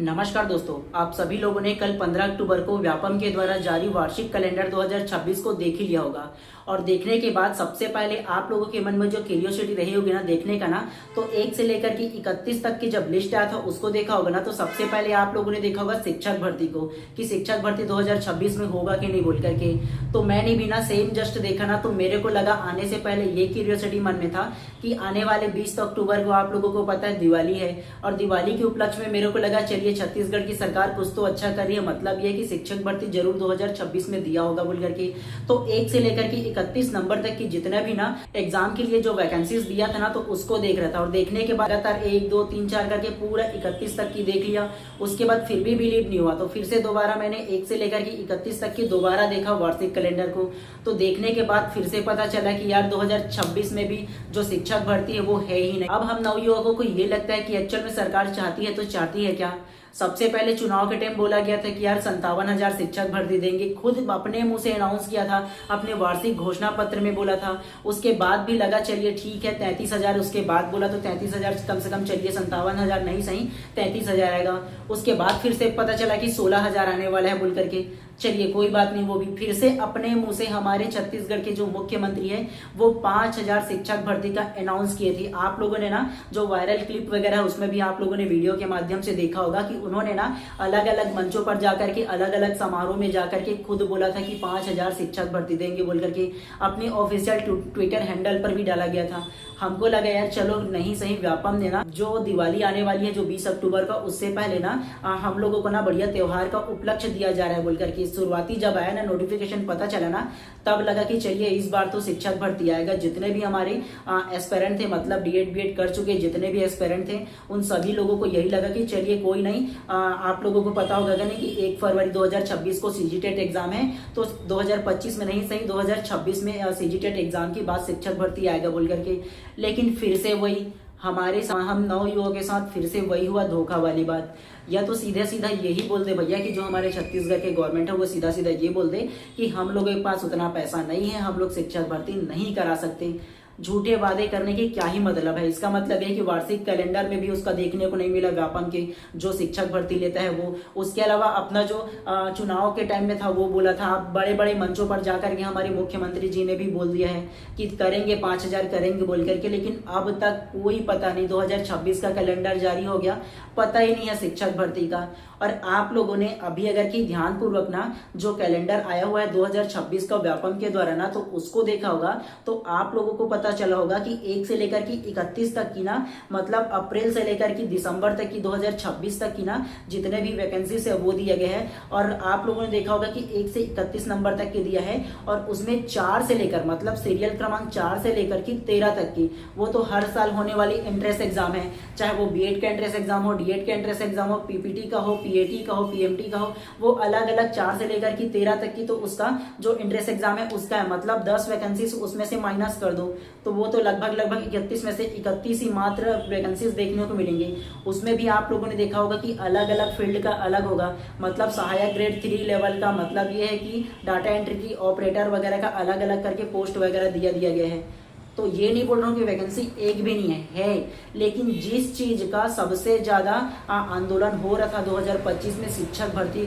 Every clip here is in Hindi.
नमस्कार दोस्तों, आप सभी लोगों ने कल 15 अक्टूबर को व्यापम के द्वारा जारी वार्षिक कैलेंडर 2026 को देख ही लिया होगा। और देखने के बाद सबसे पहले आप लोगों के मन में जो क्यूरियोसिटी रही होगी ना देखने का ना, तो 1 से लेकर के 31 तक की जब लिस्ट आया था उसको देखा होगा ना, तो सबसे पहले आप लोगों ने देखा होगा शिक्षक भर्ती को कि शिक्षक भर्ती 2026 में होगा कि नहीं बोल करके। तो मैंने भी ना सेम जस्ट देखा ना, तो मेरे को लगा आने से पहले ये क्यूरियोसिटी मन में था कि आने वाले 20 अक्टूबर को आप लोगों को पता है दिवाली है, और दिवाली के उपलक्ष्य में मेरे को लगा चलिए छत्तीसगढ़ की सरकार कुछ तो अच्छा कर रही है, मतलब ये कि शिक्षक भर्ती जरूर 2026 में दिया होगा बोल करके। तो 1 से लेकर के 31 नंबर तक की जितना भी ना एग्जाम के लिए जो वैकेंसीज दिया था ना, तो उसको देख रहा था। और देखने के बाद लगातार 1 2 3 4 करके पूरा 31 तक की देख लिया। उसके बाद फिर भी बिलीव नहीं हुआ, तो फिर से दोबारा मैंने 1 से लेकर के 31 तक की दोबारा देखा वार्षिक कैलेंडर को। तो देखने के बाद फिर से पता चला कि यार 2026 में भी जो शिक्षक भर्ती है वो है ही नहीं। अब हम नवयुवकों को ये लगता है कि एक्चुअल में सरकार चाहती है तो चाहती है क्या। सबसे पहले चुनाव के टाइम बोला गया था कि यार 57,000 शिक्षक भर्ती देंगे, खुद अपने मुंह से अनाउंस किया था, अपने वार्षिक घोषणा पत्र में बोला था। उसके बाद भी लगा चलिए ठीक है 33,000, उसके बाद बोला तो 33,000 कम से कम, चलिए 57,000 नहीं सही 33,000 आएगा। उसके बाद फिर से पता चला कि 16,000 आने वाला है बोल करके। चलिए कोई बात नहीं, वो भी फिर से अपने मुंह से हमारे छत्तीसगढ़ के जो मुख्यमंत्री है वो 5,000 शिक्षक भर्ती का अनाउंस किए थे। आप लोगों ने ना जो वायरल क्लिप वगैरह उसमें भी आप लोगों ने वीडियो के माध्यम से देखा होगा कि उन्होंने ना अलग अलग मंचों पर जाकर के, अलग अलग समारोह में जाकर के खुद बोला था कि 5,000 शिक्षक भर्ती देंगे बोल करके। अपने ऑफिशियल ट्विटर हैंडल पर भी डाला गया था। हमको लगा यार चलो नहीं सही व्यापम ने ना जो दिवाली आने वाली है जो 20 अक्टूबर का, उससे पहले ना हम लोगों को ना बढ़िया त्योहार का उपलक्ष्य दिया जा रहा है बोल करके। शुरुआती जब आया ना नोटिफिकेशन पता चला ना, तब लगा कि चलिए इस बार तो शिक्षक भर्ती आएगा। जितने भी हमारे एस्पेरेंट थे, मतलब डीएड बीएड कर चुके जितने भी एस्पेरेंट थे, उन सभी लोगों को यही लगा कि चलिए कोई नहीं। आप लोगों को पता होगा नहीं कि 1 फरवरी 2026 को सीजीटेट एग्जाम है, तो 2025 में नहीं सही 2026 में सीजीटेट एग्जाम के बाद शिक्षक भर्ती आएगा बोल करके। लेकिन फिर से वही हम नवयुवकों के साथ फिर से वही हुआ धोखा वाली बात। या तो सीधा सीधा यही बोल दे भैया कि जो हमारे छत्तीसगढ़ के गवर्नमेंट है वो सीधा सीधा ये बोल दे कि हम लोगों के पास उतना पैसा नहीं है, हम लोग शिक्षक भर्ती नहीं करा सकते। झूठे वादे करने की क्या ही मतलब है। इसका मतलब है कि वार्षिक कैलेंडर में भी उसका देखने को नहीं मिला व्यापम के जो शिक्षक भर्ती लेता है वो। उसके अलावा अपना जो चुनाव के टाइम में था वो बोला था, बड़े बड़े मंचों पर जाकर के हमारे मुख्यमंत्री जी ने भी बोल दिया है कि करेंगे 5,000 करेंगे बोल करके। लेकिन अब तक कोई पता नहीं, 2026 का कैलेंडर जारी हो गया, पता ही नहीं है शिक्षक भर्ती का। और आप लोगों ने अभी अगर की ध्यान पूर्वक ना जो कैलेंडर आया हुआ है 2026 का व्यापम के द्वारा ना, तो उसको देखा होगा तो आप लोगों को पता चला होगा कि 1 से लेकर की 31 तक की ना, मतलब अप्रैल से लेकर की दिसंबर तक की 2026 तक की ना जितने भी वैकेंसीज है वो दिया गया है। और आप लोगों ने देखा होगा कि 1 से 31 नंबर तक के दिया है, और उसमें 4 से लेकर, मतलब सीरियल क्रमांक 4 से लेकर की 13 तक की, वो तो हर साल होने वाली एंट्रेंस एग्जाम है, चाहे वो बीएड का एंट्रेंस एग्जाम हो, डीएड का एंट्रेंस एग्जाम हो, पीपीटी का हो, पीएटी का हो, पीएमटी का हो, वो अलग अलग 4 से लेकर की 13 तक की। तो उसका जो एंट्रेंस एग्जाम है उसका है, मतलब 10 वैकेंसीज उसमें से माइनस कर दो तो वो तो लगभग 31 में से 31 ही मात्र वैकेंसीज देखने को मिलेंगे। उसमें भी आप लोगों ने देखा होगा कि अलग अलग फील्ड का अलग होगा, मतलब सहायक ग्रेड 3 लेवल का, मतलब ये है कि डाटा एंट्री की ऑपरेटर वगैरह का अलग अलग करके पोस्ट वगैरह दिया गया है। तो ये नहीं बोल रहा हूँ कि वैकेंसी एक भी नहीं है, लेकिन जिस चीज का सबसे ज्यादा आंदोलन हो रहा था 2025 में शिक्षक भर्ती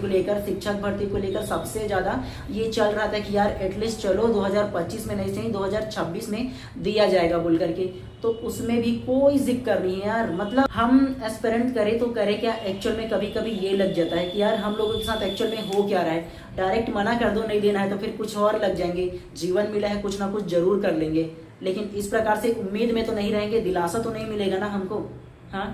को लेकर सबसे ज्यादा ये चल रहा था कि यार एटलीस्ट चलो 2025 में नहीं सही 2026 में दिया जाएगा बोल करके। तो उसमें भी कोई जिक्र नहीं है यार। मतलब हम एस्पिरेंट करे तो करे क्या, एक्चुअल में कभी कभी ये लग जाता है कि यार हम लोगों के साथ एक्चुअल में हो क्या रहा है। डायरेक्ट मना कर दो नहीं देना है तो फिर कुछ और लग जाएंगे, जीवन मिला है कुछ ना कुछ जरूर कर लेंगे, लेकिन इस प्रकार से उम्मीद में तो नहीं रहेंगे, दिलासा तो नहीं मिलेगा ना हमको। हाँ,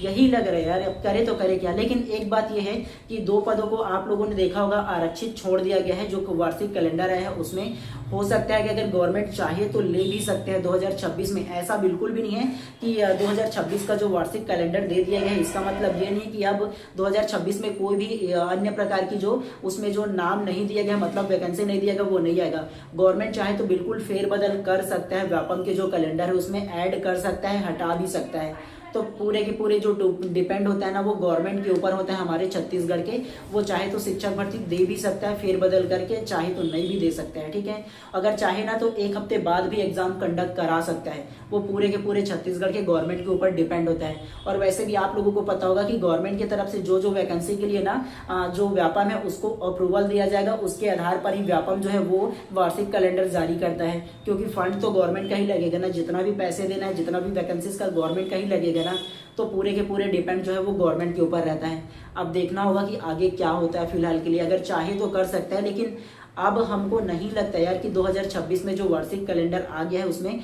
यही लग रहा है यार, अब करे तो करे क्या। लेकिन एक बात यह है कि 2 पदों को आप लोगों ने देखा होगा आरक्षित छोड़ दिया गया है, जो वार्षिक कैलेंडर है उसमें। हो सकता है कि अगर गवर्नमेंट चाहे तो ले भी सकते हैं 2026 में। ऐसा बिल्कुल भी नहीं है कि 2026 का जो वार्षिक कैलेंडर दे दिया गया है इसका मतलब ये नहीं कि अब 2026 में कोई भी अन्य प्रकार की जो उसमें जो नाम नहीं दिया गया, मतलब वैकेंसी नहीं दिया गया, वो नहीं आएगा। गवर्नमेंट चाहे तो बिल्कुल फेरबदल कर सकता है, व्यापम के जो कैलेंडर है उसमें ऐड कर सकता है, हटा भी सकता है। तो पूरे के पूरे जो डिपेंड होता है ना वो गवर्नमेंट के ऊपर होता है हमारे छत्तीसगढ़ के। वो चाहे तो शिक्षक भर्ती दे भी सकता है फेरबदल करके, चाहे तो नहीं भी दे सकता है, ठीक है। अगर चाहे ना तो 1 हफ्ते बाद भी एग्जाम कंडक्ट करा सकता है। वो पूरे के पूरे छत्तीसगढ़ के गवर्नमेंट के ऊपर डिपेंड होता है। और वैसे भी आप लोगों को पता होगा कि गवर्नमेंट की तरफ से जो जो वैकेंसी के लिए ना जो व्यापम है उसको अप्रूवल दिया जाएगा, उसके आधार पर ही व्यापम जो है वो वार्षिक कैलेंडर जारी करता है। क्योंकि फंड तो गवर्नमेंट का ही लगेगा ना, जितना भी पैसे देना है, जितना भी वैकेंसीज का गवर्नमेंट का ही लगेगा ना, तो पूरे के पूरे डिपेंड जो है वो गवर्नमेंट के ऊपर रहता है। अब देखना होगा कि आगे क्या होता है। फिलहाल के लिए अगर चाहे तो कर सकता है, लेकिन अब हमको नहीं लगता यार कि 2026 में जो वार्षिक कैलेंडर आ गया है उसमें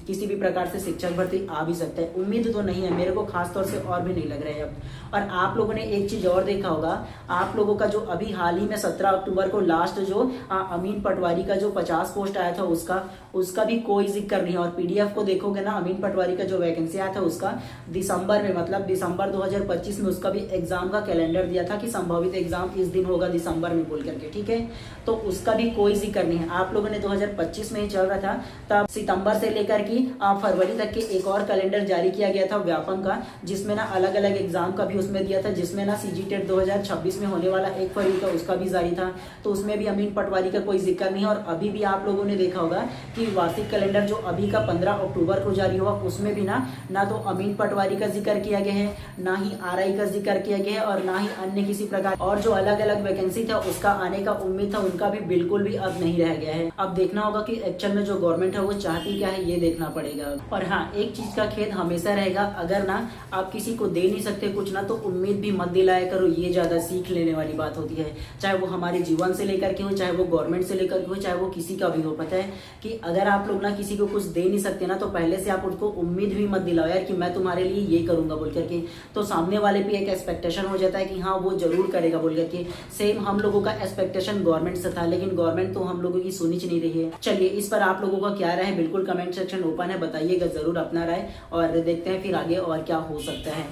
किसी भी प्रकार से शिक्षक भर्ती आ भी सकता है। उम्मीद तो नहीं है मेरे को, खास तौर से और भी नहीं लग रहा है अब। और आप लोगों ने एक चीज और देखा होगा, आप लोगों का जो अभी हाल ही में 17 अक्टूबर को लास्ट जो अमीन पटवारी का जो 50 पोस्ट आया था उसका भी कोई जिक्र नहीं है। और पीडीएफ को देखोगे ना, अमीन पटवारी का जो वैकेंसी आया था उसका दिसंबर में, मतलब दिसंबर 2025 में उसका भी एग्जाम का कैलेंडर दिया था कि संभावित एग्जाम इस दिन होगा दिसंबर में बोल करके, ठीक है। तो उसका भी कोई जिक्र नहीं है। आप लोगों ने 2025 में ही चल रहा था, तब सितंबर से लेकर की फरवरी तक के एक और कैलेंडर जारी किया गया था व्यापम का, जिसमें ना अलग अलग एग्जाम का भी उसमें दिया था, जिसमें ना सीजीटेट 2026 में होने वाला 1 फरवरी का उसका भी जारी था। तो उसमें भी अमीन पटवारी का कोई जिक्र नहीं है। और अभी भी आप लोगों ने देखा होगा कि वार्षिक कैलेंडर जो अभी का 15 अक्टूबर को जारी हुआ उसमें भी ना तो अमीन पटवारी का जिक्र किया गया है, ना ही आरआई का जिक्र किया गया है, और ना ही अन्य किसी प्रकार और जो अलग अलग वैकेंसी था उसका आने का उम्मीद था उनका भी बिल्कुल भी अब नहीं रह गया है। अब देखना होगा कि एक्चुअल में जो गवर्नमेंट है वो चाहती क्या है, ये देखना पड़ेगा। और हाँ, एक चीज का खेद हमेशा रहेगा, अगर ना आप किसी को दे नहीं सकते कुछ ना, तो उम्मीद भी मत दिलाया करो। ये ज्यादा सीख लेने वाली बात होती है, चाहे वो हमारे जीवन से लेकर के हो, चाहे वो गवर्नमेंट से लेकर के हो, चाहे वो किसी का भी हो। पता है कि अगर आप लोग ना किसी को कुछ दे नहीं सकते ना, तो पहले से आप उसको उम्मीद भी मत दिलाओ यार कि मैं तुम्हारे लिए ये करूंगा बोल करके। तो सामने वाले पे एक एक्सपेक्टेशन हो जाता है कि हाँ वो जरूर करेगा बोल करके। सेम हम लोगों का एक्सपेक्टेशन गवर्नमेंट से था, लेकिन गवर्नमेंट तो हम लोगों की सुनी नहीं रही है। चलिए, इस पर आप लोगों का क्या राय है, बिल्कुल कमेंट सेक्शन ओपन है, बताइएगा जरूर अपना राय, और देखते हैं फिर आगे और क्या हो सकता है।